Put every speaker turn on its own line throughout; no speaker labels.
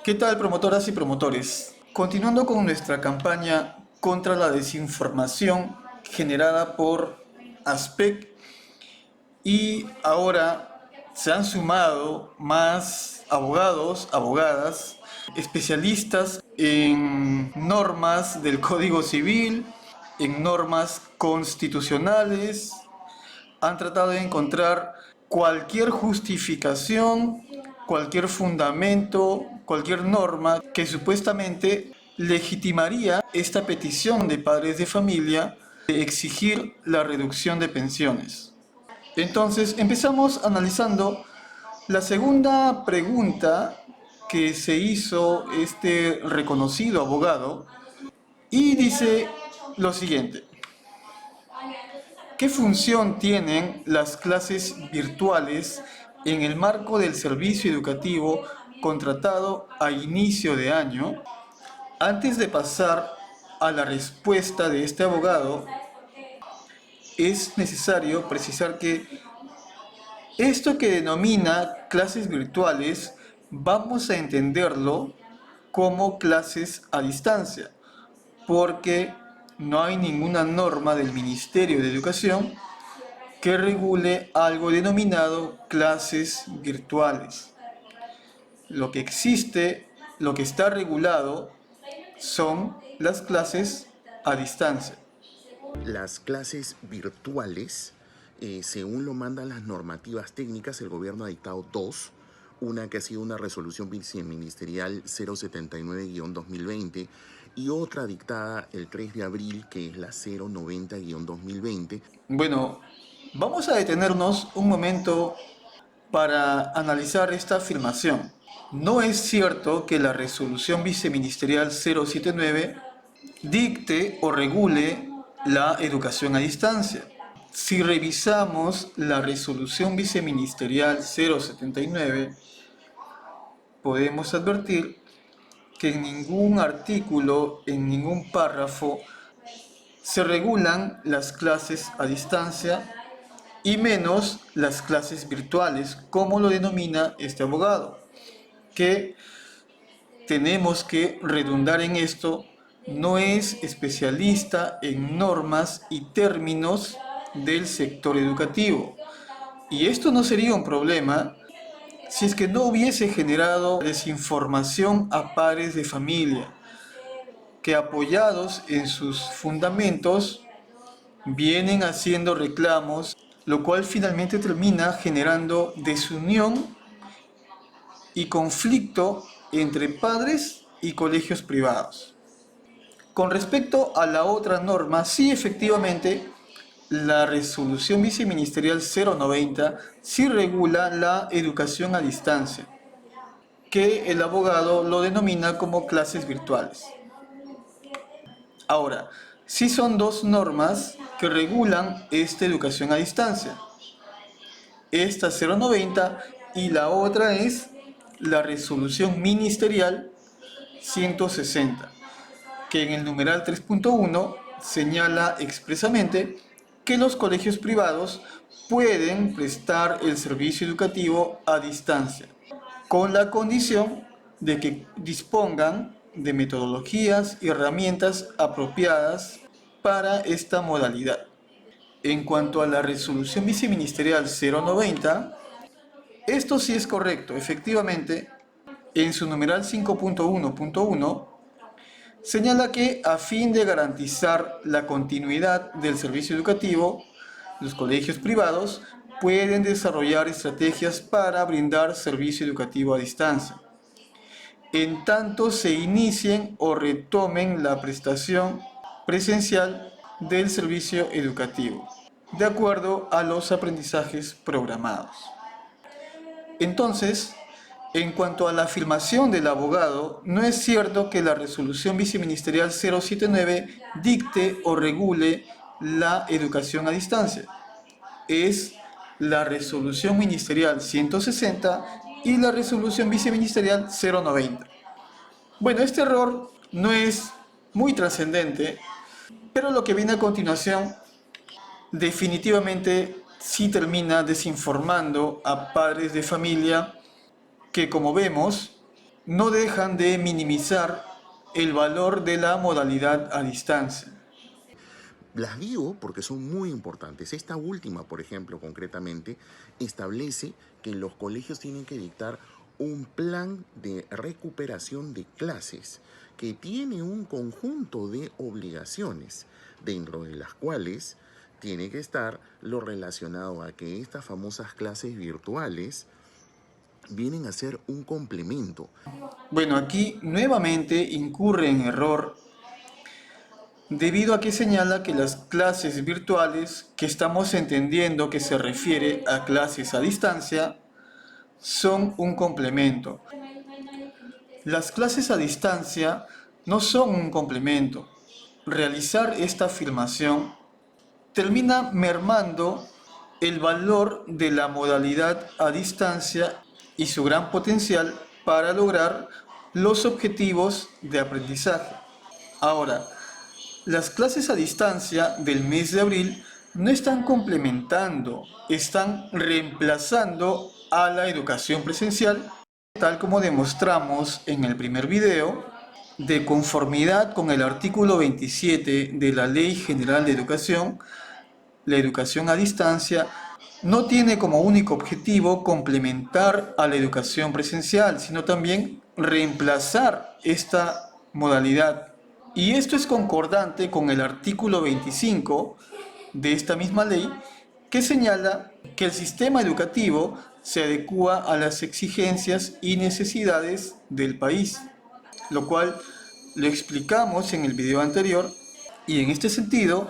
¿Qué tal, promotoras y promotores? Continuando con nuestra campaña contra la desinformación generada por ASPEC, y ahora se han sumado más abogados, abogadas, especialistas en normas del Código Civil, en normas constitucionales. Han tratado de encontrar cualquier justificación, cualquier fundamento, cualquier norma que supuestamente legitimaría esta petición de padres de familia de exigir la reducción de pensiones. Entonces, empezamos analizando la segunda pregunta que se hizo este reconocido abogado, y dice lo siguiente: ¿qué función tienen las clases virtuales en el marco del servicio educativo contratado a inicio de año? Antes de pasar a la respuesta de este abogado, es necesario precisar que esto que denomina clases virtuales, vamos a entenderlo como clases a distancia, porque no hay ninguna norma del Ministerio de Educación que regule algo denominado clases virtuales. Lo que existe, lo que está regulado, son las clases a distancia.
Las clases virtuales, según lo mandan las normativas técnicas, el gobierno ha dictado dos. Una que ha sido una resolución viceministerial 079-2020 y otra dictada el 3 de abril, que es la 090-2020.
Bueno, vamos a detenernos un momento para analizar esta afirmación. No es cierto que la resolución viceministerial 079 dicte o regule la educación a distancia. Si revisamos la resolución viceministerial 079, podemos advertir que en ningún artículo, en ningún párrafo, se regulan las clases a distancia y menos las clases virtuales, como lo denomina este abogado. Que tenemos que redundar en esto, no es especialista en normas y términos del sector educativo. Y esto no sería un problema si es que no hubiese generado desinformación a padres de familia, que apoyados en sus fundamentos vienen haciendo reclamos, lo cual finalmente termina generando desunión y conflicto entre padres y colegios privados. Con respecto a la otra norma, sí, efectivamente, la resolución viceministerial 090 sí regula la educación a distancia, que el abogado lo denomina como clases virtuales. Ahora, sí son dos normas que regulan esta educación a distancia. Esta 090 y la otra es la resolución ministerial 160, que en el numeral 3.1 señala expresamente que los colegios privados pueden prestar el servicio educativo a distancia, con la condición de que dispongan de metodologías y herramientas apropiadas para esta modalidad. En cuanto a la resolución viceministerial 090, esto sí es correcto. Efectivamente, en su numeral 5.1.1 señala que a fin de garantizar la continuidad del servicio educativo, los colegios privados pueden desarrollar estrategias para brindar servicio educativo a distancia, en tanto se inicien o retomen la prestación presencial del servicio educativo, de acuerdo a los aprendizajes programados. Entonces, en cuanto a la afirmación del abogado, no es cierto que la resolución viceministerial 079 dicte o regule la educación a distancia. Es la resolución ministerial 160 y la resolución viceministerial 090. Bueno, este error no es muy trascendente, pero lo que viene a continuación definitivamente sí termina desinformando a padres de familia que, como vemos, no dejan de minimizar el valor de la modalidad a distancia.
Las digo porque son muy importantes. Esta última, por ejemplo, concretamente, establece que los colegios tienen que dictar un plan de recuperación de clases que tiene un conjunto de obligaciones, dentro de las cuales tiene que estar lo relacionado a que estas famosas clases virtuales vienen a ser un complemento.
Bueno, aquí nuevamente incurre en error debido a que señala que las clases virtuales, que estamos entendiendo que se refiere a clases a distancia, son un complemento. Las clases a distancia no son un complemento. Realizar esta afirmación termina mermando el valor de la modalidad a distancia y su gran potencial para lograr los objetivos de aprendizaje. Ahora, las clases a distancia del mes de abril no están complementando, están reemplazando a la educación presencial, tal como demostramos en el primer video, de conformidad con el artículo 27 de la Ley General de Educación. La educación a distancia no tiene como único objetivo complementar a la educación presencial, sino también reemplazar esta modalidad. Y esto es concordante con el artículo 25 de esta misma ley, que señala que el sistema educativo se adecúa a las exigencias y necesidades del país, lo cual lo explicamos en el video anterior, y en este sentido,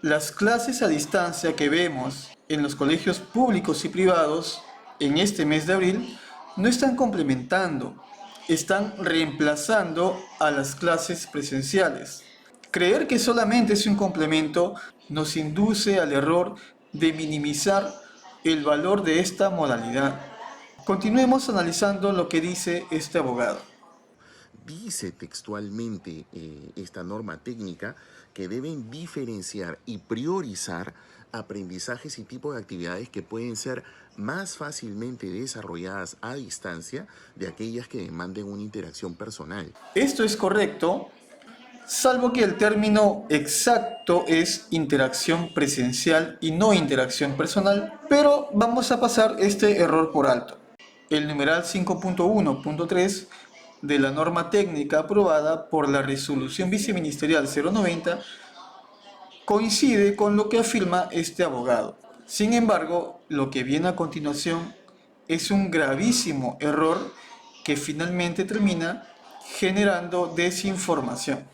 las clases a distancia que vemos en los colegios públicos y privados en este mes de abril no están complementando, están reemplazando a las clases presenciales. Creer que solamente es un complemento nos induce al error de minimizar el valor de esta modalidad. Continuemos analizando lo que dice este abogado.
Dice textualmente esta norma técnica que deben diferenciar y priorizar aprendizajes y tipos de actividades que pueden ser más fácilmente desarrolladas a distancia de aquellas que demanden una interacción personal.
Esto es correcto, salvo que el término exacto es interacción presencial y no interacción personal, pero vamos a pasar este error por alto. El numeral 5.1.3 de la norma técnica aprobada por la Resolución Viceministerial 090 coincide con lo que afirma este abogado. Sin embargo, lo que viene a continuación es un gravísimo error que finalmente termina generando desinformación.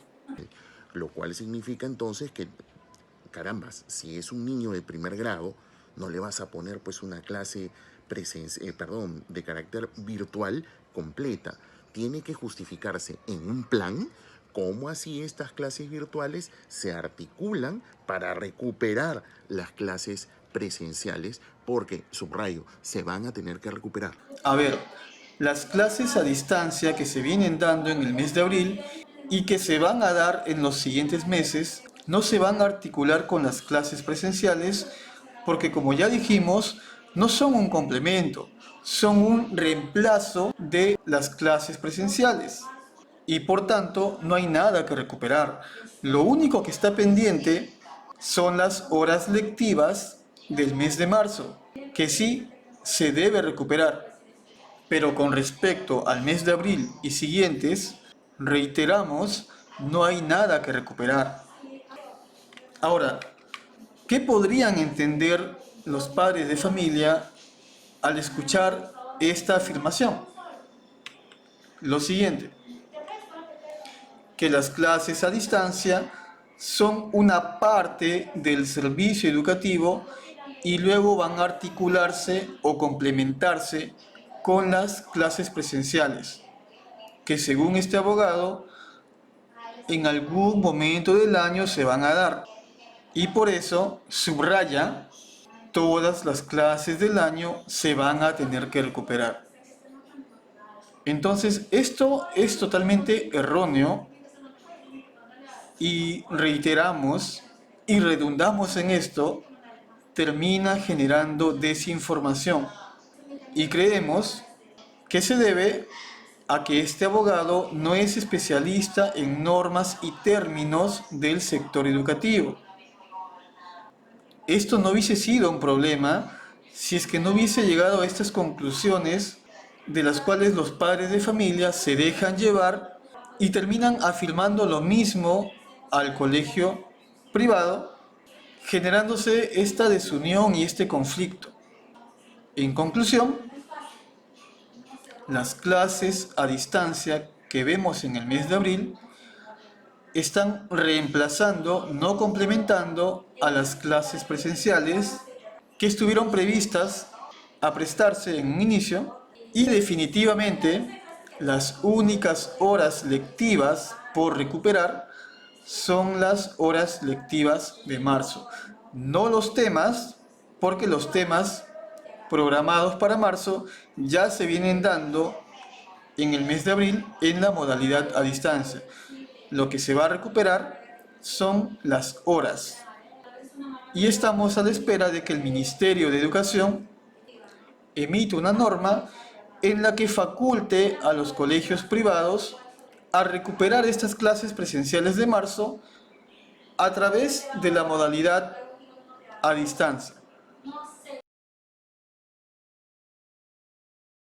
Lo cual significa entonces que, carambas, si es un niño de primer grado, no le vas a poner pues una clase de carácter virtual completa. Tiene que justificarse en un plan cómo así estas clases virtuales se articulan para recuperar las clases presenciales, porque, subrayo, se van a tener que recuperar.
A ver, las clases a distancia que se vienen dando en el mes de abril y que se van a dar en los siguientes meses no se van a articular con las clases presenciales porque, como ya dijimos, no son un complemento, son un reemplazo de las clases presenciales y por tanto no hay nada que recuperar. Lo único que está pendiente son las horas lectivas del mes de marzo, que sí se debe recuperar. Pero con respecto al mes de abril y siguientes, reiteramos, no hay nada que recuperar. Ahora, ¿qué podrían entender los padres de familia al escuchar esta afirmación? Lo siguiente, que las clases a distancia son una parte del servicio educativo y luego van a articularse o complementarse con las clases presenciales, que según este abogado, en algún momento del año se van a dar. Y por eso subraya, todas las clases del año se van a tener que recuperar. Entonces, esto es totalmente erróneo y reiteramos y redundamos en esto, termina generando desinformación. Y creemos que se debe a que este abogado no es especialista en normas y términos del sector educativo. Esto no hubiese sido un problema si es que no hubiese llegado a estas conclusiones de las cuales los padres de familia se dejan llevar y terminan afirmando lo mismo al colegio privado, generándose esta desunión y este conflicto. En conclusión, las clases a distancia que vemos en el mes de abril están reemplazando, no complementando a las clases presenciales que estuvieron previstas a prestarse en un inicio, y definitivamente las únicas horas lectivas por recuperar son las horas lectivas de marzo, no los temas, porque los temas programados para marzo ya se vienen dando en el mes de abril en la modalidad a distancia. Lo que se va a recuperar son las horas. Y estamos a la espera de que el Ministerio de Educación emita una norma en la que faculte a los colegios privados a recuperar estas clases presenciales de marzo a través de la modalidad a distancia.